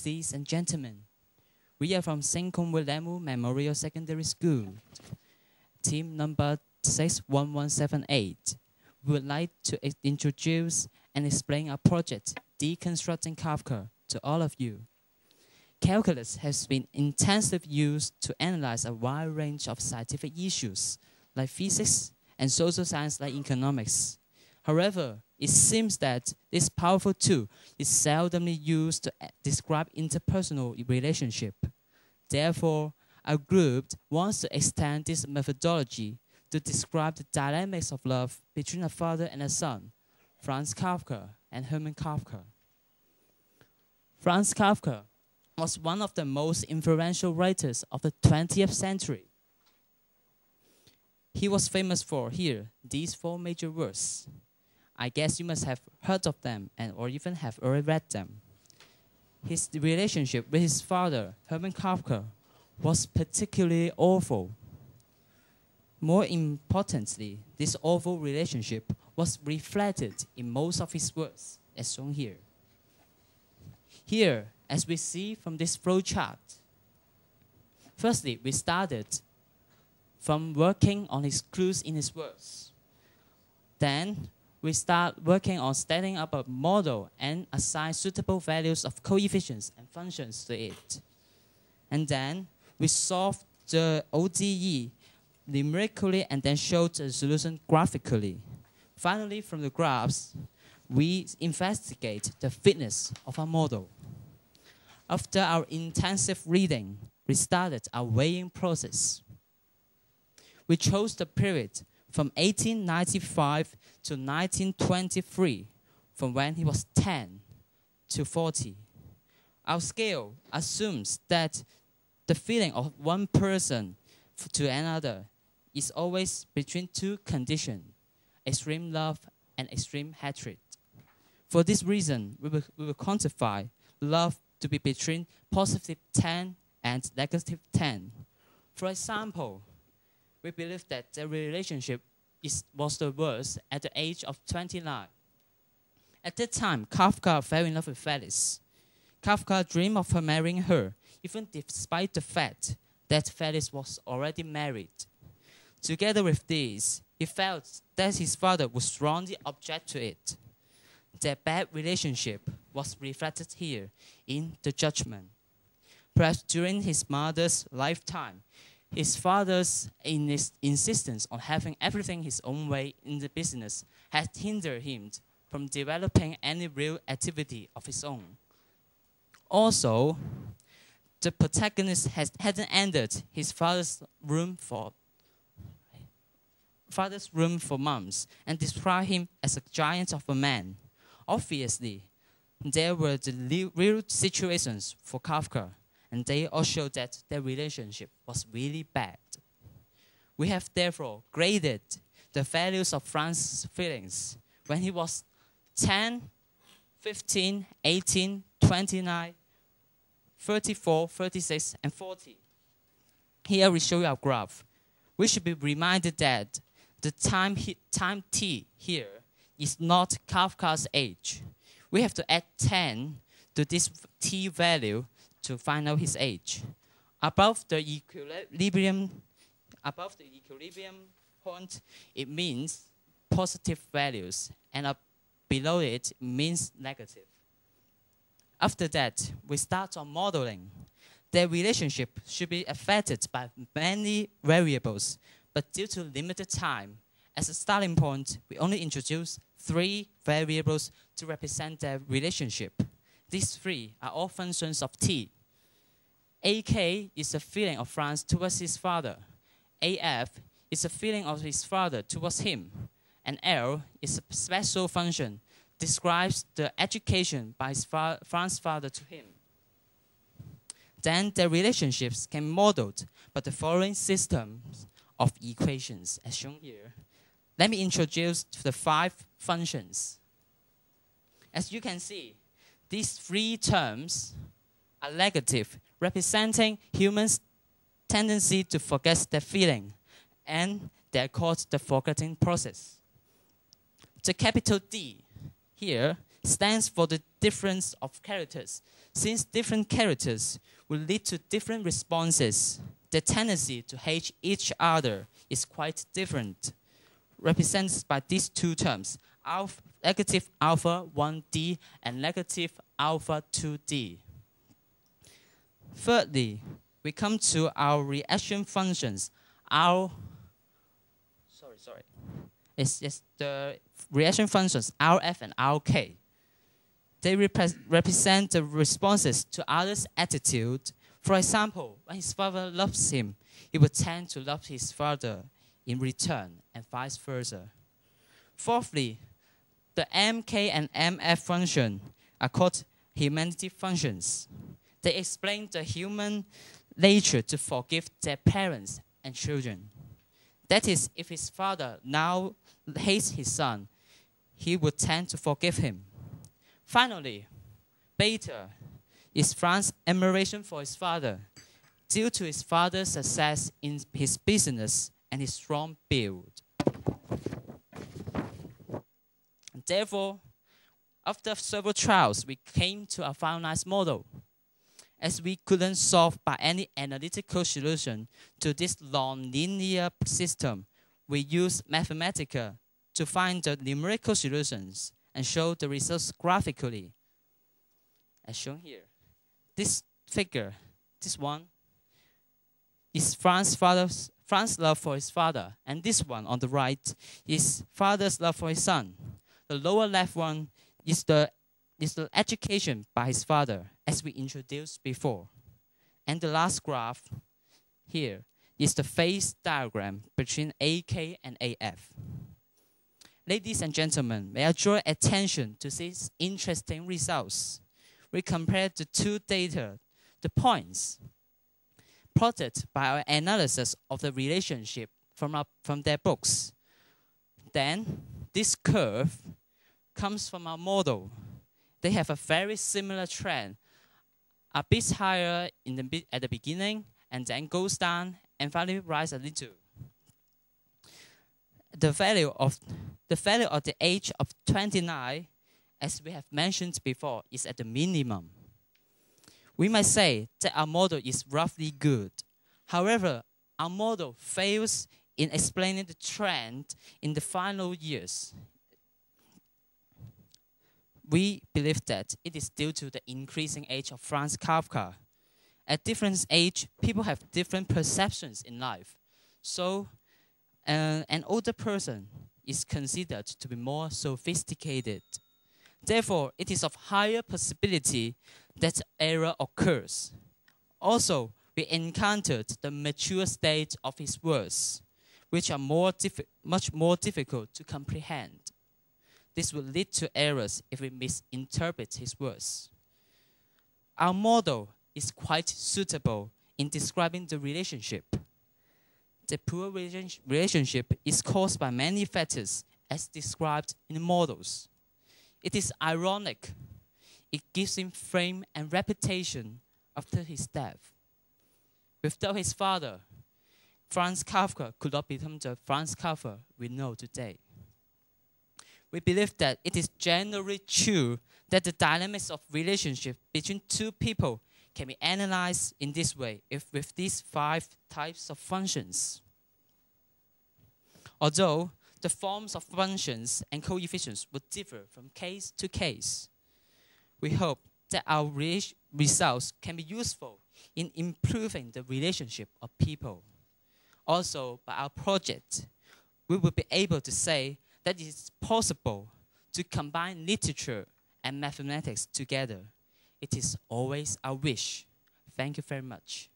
Ladies and gentlemen, we are from St. William Memorial Secondary School, team number 61178. We would like to introduce and explain our project, Deconstructing Kafka, to all of you. Calculus has been intensively used to analyze a wide range of scientific issues, like physics and social science like economics. However, it seems that this powerful tool is seldomly used to describe interpersonal relationship. Therefore, our group wants to extend this methodology to describe the dynamics of love between a father and a son, Franz Kafka and Hermann Kafka. Franz Kafka was one of the most influential writers of the 20th century. He was famous for, these four major works. I guess you must have heard of them or even have already read them. His relationship with his father, Hermann Kafka, was particularly awful. More importantly, this awful relationship was reflected in most of his works, as shown here. Here, as we see from this flowchart, firstly, we started from working on his clues in his works. Then, we start working on setting up a model and assign suitable values of coefficients and functions to it. And then, we solve the ODE numerically and then show the solution graphically. Finally, from the graphs, we investigate the fitness of our model. After our intensive reading, we started our weighing process. We chose the period from 1895 to 1923, from when he was 10 to 40. Our scale assumes that the feeling of one person to another is always between two conditions, extreme love and extreme hatred. For this reason, we will quantify love to be between positive 10 and negative 10. For example, we believe that the relationship was the worst at the age of 29. At that time, Kafka fell in love with Phyllis. Kafka dreamed of her marrying her, even despite the fact that Phyllis was already married. Together with this, he felt that his father would strongly object to it. Their bad relationship was reflected here in the judgment. Perhaps during his mother's lifetime, his father's insistence on having everything his own way in the business had hindered him from developing any real activity of his own. Also, the protagonist hadn't entered his father's room for months and described him as a giant of a man. Obviously, there were the real situations for Kafka, and they all showed that their relationship was really bad. We have therefore graded the values of Franz's feelings when he was 10, 15, 18, 29, 34, 36, and 40. Here we show you our graph. We should be reminded that the time t here is not Kafka's age. We have to add 10 to this t value to find out his age. Above the equilibrium point, it means positive values, and below it means negative. After that, we start on modeling. Their relationship should be affected by many variables, but due to limited time, as a starting point, we only introduce 3 variables to represent their relationship. These 3 are all functions of t. AK is the feeling of Franz towards his father. AF is the feeling of his father towards him. And L is a special function, describes the education by his Franz's father to him. Then their relationships can be modeled by the following systems of equations, as shown here. Let me introduce the 5 functions. As you can see, these 3 terms are negative, representing humans' tendency to forget their feeling, and they are called the forgetting process. The capital D here stands for the difference of characters. Since different characters will lead to different responses, the tendency to hate each other is quite different, represented by these two terms, negative alpha 1D and negative alpha 2D. Thirdly, we come to our reaction functions. It's just the reaction functions RF and RK. They represent the responses to others' attitude. For example, when his father loves him, he would tend to love his father in return, and vice versa. Fourthly, the MK and MF function are called humanity functions. They explain the human nature to forgive their parents and children. That is, if his father now hates his son, he would tend to forgive him. Finally, beta is Franz's admiration for his father due to his father's success in his business and his strong build. And therefore, after several trials, we came to a finalized model. As we couldn't solve by any analytical solution to this non-linear system, we used Mathematica to find the numerical solutions and show the results graphically, as shown here. This figure, this one, is Franz's love for his father, and this one on the right is father's love for his son. The lower left one is the education by his father, as we introduced before. And the last graph here is the phase diagram between AK and AF. Ladies and gentlemen, may I draw attention to these interesting results. We compared the two data, the points, plotted by our analysis of the relationship from their books. Then, this curve comes from our model. They have a very similar trend, a bit higher at the beginning, and then goes down, and finally rise a little. The value of the age of 29, as we have mentioned before, is at the minimum. We might say that our model is roughly good. However, our model fails in explaining the trend in the final years. We believe that it is due to the increasing age of Franz Kafka. At different age, people have different perceptions in life. So, an older person is considered to be more sophisticated. Therefore, it is of higher possibility that error occurs. Also, we encountered the mature state of his words, which are much more difficult to comprehend. This will lead to errors if we misinterpret his words. Our model is quite suitable in describing the relationship. The poor relationship is caused by many factors as described in the models. It is ironic. It gives him fame and reputation after his death. Without his father, Franz Kafka could not become the Franz Kafka we know today. We believe that it is generally true that the dynamics of relationship between two people can be analyzed in this way with these 5 types of functions. Although the forms of functions and coefficients would differ from case to case, we hope that our results can be useful in improving the relationship of people. Also, by our project, we will be able to say that it is possible to combine literature and mathematics together. It is always our wish. Thank you very much.